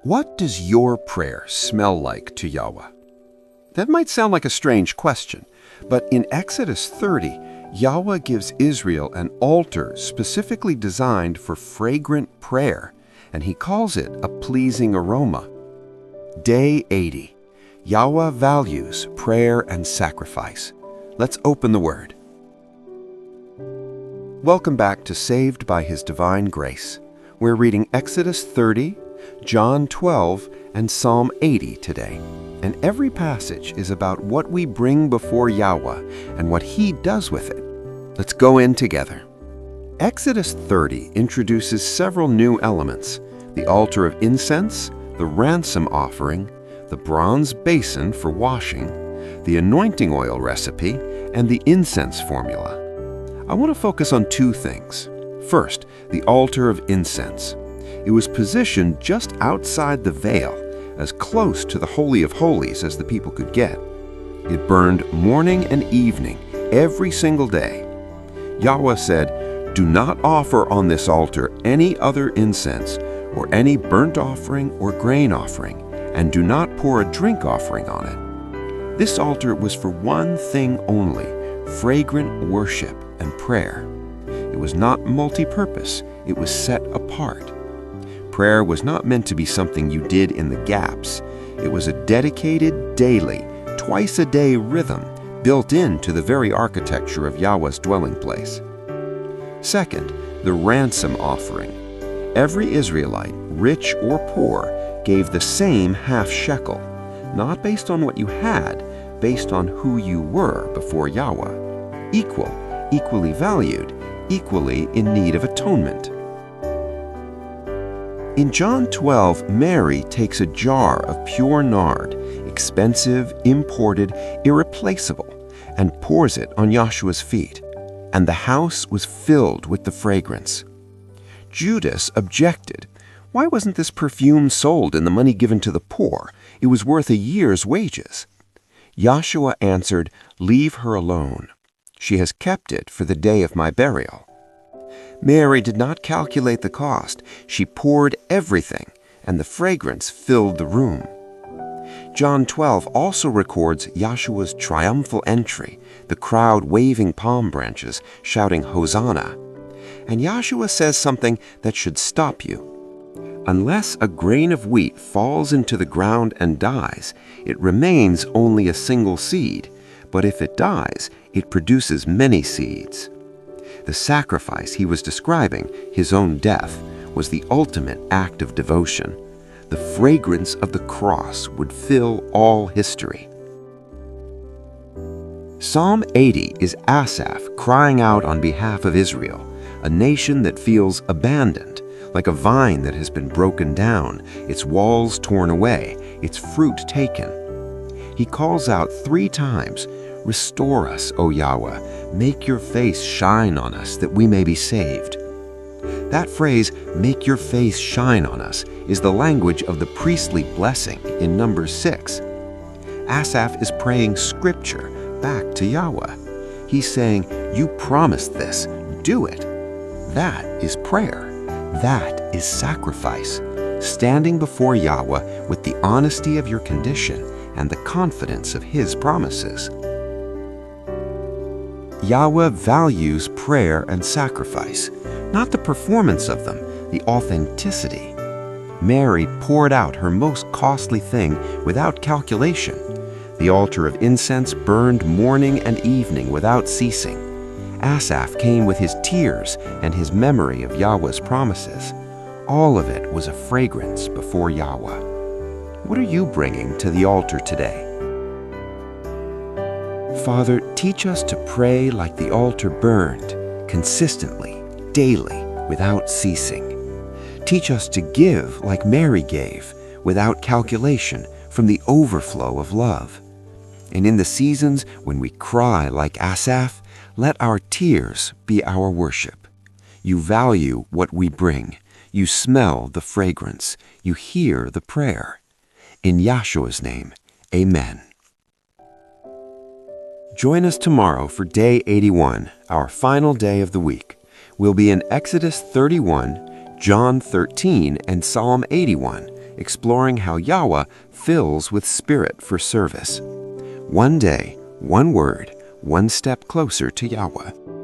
What does your prayer smell like to Yahweh? That might sound like a strange question, but in Exodus 30, Yahweh gives Israel an altar specifically designed for fragrant prayer, and he calls it a pleasing aroma. Day 80. Yahweh values prayer and sacrifice. Let's open the Word. Welcome back to Saved by His Divine Grace. We're reading Exodus 30, John 12, and Psalm 80 today. And every passage is about what we bring before Yahweh and what He does with it. Let's go in together. Exodus 30 introduces several new elements: the altar of incense, the ransom offering, the bronze basin for washing, the anointing oil recipe, and the incense formula. I want to focus on two things. First, the altar of incense. It was positioned just outside the veil, as close to the Holy of Holies as the people could get. It burned morning and evening, every single day. Yahweh said, "Do not offer on this altar any other incense, or any burnt offering or grain offering, and do not pour a drink offering on it." This altar was for one thing only: fragrant worship and prayer. It was not multi-purpose, it was set apart. Prayer was not meant to be something you did in the gaps. It was a dedicated, daily, twice-a-day rhythm built into the very architecture of Yahweh's dwelling place. Second, the ransom offering. Every Israelite, rich or poor, gave the same half shekel, not based on what you had, based on who you were before Yahweh. Equal, equally valued, equally in need of atonement. In John 12, Mary takes a jar of pure nard, expensive, imported, irreplaceable, and pours it on Yahshua's feet, and the house was filled with the fragrance. Judas objected. Why wasn't this perfume sold and the money given to the poor? It was worth a year's wages. Yahshua answered, "Leave her alone. She has kept it for the day of my burial." Mary did not calculate the cost. She poured everything, and the fragrance filled the room. John 12 also records Yahshua's triumphal entry, the crowd waving palm branches, shouting Hosanna. And Yahshua says something that should stop you. Unless a grain of wheat falls into the ground and dies, it remains only a single seed, but if it dies, it produces many seeds. The sacrifice he was describing, his own death, was the ultimate act of devotion. The fragrance of the cross would fill all history. Psalm 80 is Asaph crying out on behalf of Israel, a nation that feels abandoned, like a vine that has been broken down, its walls torn away, its fruit taken. He calls out 3 times, "Restore us, O Yahweh, make your face shine on us that we may be saved." That phrase, "make your face shine on us," is the language of the priestly blessing in Numbers 6. Asaph is praying scripture back to Yahweh. He's saying, "You promised this, do it." That is prayer. That is sacrifice, standing before Yahweh with the honesty of your condition and the confidence of His promises. Yahweh values prayer and sacrifice, not the performance of them, the authenticity. Mary poured out her most costly thing without calculation. The altar of incense burned morning and evening without ceasing. Asaph came with his tears and his memory of Yahweh's promises. All of it was a fragrance before Yahweh. What are you bringing to the altar today? Father, teach us to pray like the altar burned, consistently, daily, without ceasing. Teach us to give like Mary gave, without calculation, from the overflow of love. And in the seasons when we cry like Asaph, let our tears be our worship. You value what we bring. You smell the fragrance. You hear the prayer. In Yahshua's name, amen. Join us tomorrow for Day 81, our final day of the week. We'll be in Exodus 31, John 13, and Psalm 81 exploring how YAHUAH fills with spirit for service. One day, one word, one step closer to YAHUAH.